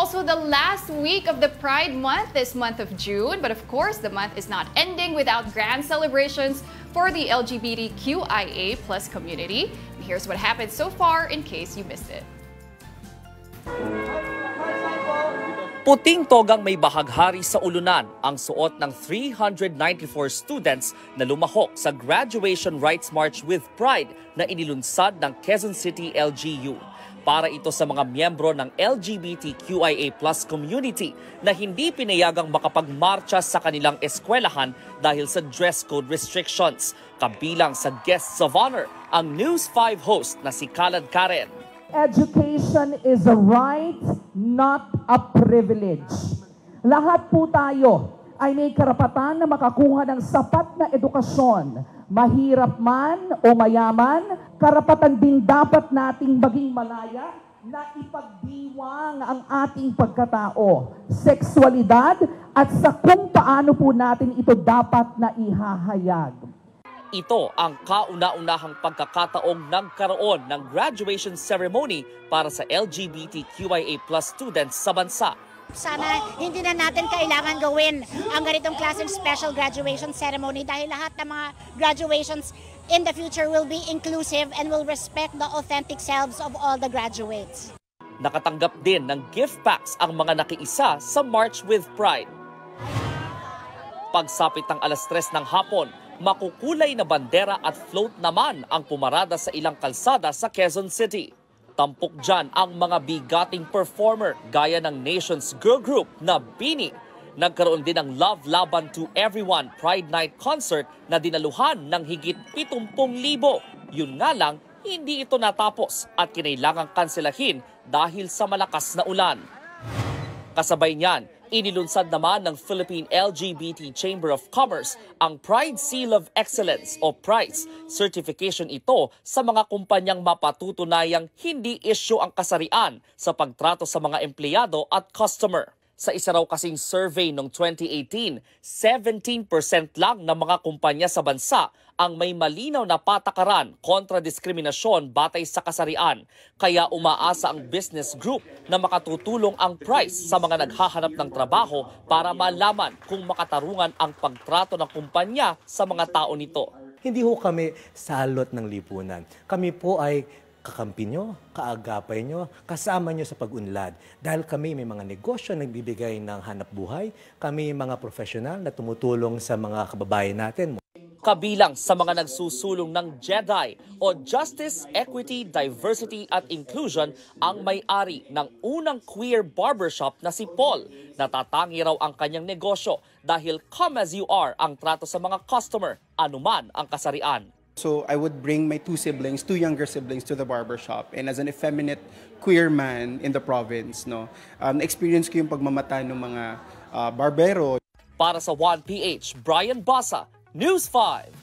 also the last week of the Pride Month, this month of June. But of course, the month is not ending without grand celebrations for the LGBTQIA+ community. And here's what happened so far in case you missed it. Puting togang may bahaghari sa ulunan ang suot ng 394 students na lumahok sa Graduation Rights March with Pride na inilunsad ng Quezon City LGU. Para ito sa mga miyembro ng LGBTQIA+ community na hindi pinayagang makapagmarcha sa kanilang eskwelahan dahil sa dress code restrictions. Kabilang sa guests of honor ang News 5 host na si Kalad Karen. Education is a right, not a privilege. Lahat po tayo ay may karapatan na makakuha ng sapat na edukasyon. Mahirap man o mayaman, karapatan din dapat nating maging malaya na ipagdiwang ang ating pagkatao, sexualidad at sa kung paano po natin ito dapat na ihahayag. Ito ang kauna-unahang pagkakataong nagkaroon ng graduation ceremony para sa LGBTQIA+ students sa bansa. Sana hindi na natin kailangan gawin ang ganitong klaseng special graduation ceremony dahil lahat ng mga graduations in the future will be inclusive and will respect the authentic selves of all the graduates. Nakatanggap din ng gift packs ang mga nakiisa sa March with Pride. Pagsapit ng alas 3 ng hapon, makukulay na bandera at float naman ang pumarada sa ilang kalsada sa Quezon City. Tampok dyan ang mga bigating performer gaya ng Nation's girl group na BINI. Nagkaroon din ng Love Laban to Everyone Pride Night concert na dinaluhan ng higit 70,000. Yun nga lang, hindi ito natapos at kinailangang kanselahin dahil sa malakas na ulan. Kasabay niyan, inilunsad naman ng Philippine LGBT Chamber of Commerce ang Pride Seal of Excellence o PRIZE. Certification ito sa mga kumpanyang mapatutunayang hindi issue ang kasarian sa pagtrato sa mga empleyado at customer. Sa isa raw kasing survey noong 2018, 17% lang ng mga kumpanya sa bansa ang may malinaw na patakaran kontra diskriminasyon batay sa kasarian. Kaya umaasa ang business group na makatutulong ang PRIZE sa mga naghahanap ng trabaho para malaman kung makatarungan ang pagtrato ng kumpanya sa mga tao nito. Hindi ho kami salot ng lipunan. Kami po ay kakampi nyo, kaagapay nyo, kasama nyo sa pag-unlad. Dahil kami may mga negosyo na nagbibigay ng hanap buhay, kami mga profesional na tumutulong sa mga kababayan natin. Kabilang sa mga nagsusulong ng JEDI o Justice, Equity, Diversity at Inclusion ang may-ari ng unang queer barbershop na si Paul. Natatangi raw ang kanyang negosyo dahil come as you are ang trato sa mga customer, anuman ang kasarian. So I would bring my two younger siblings to the barbershop, and as an effeminate queer man in the province, experience ko yung pagmamata ng mga barbero. Para sa 1PH, Brian Basa, News 5.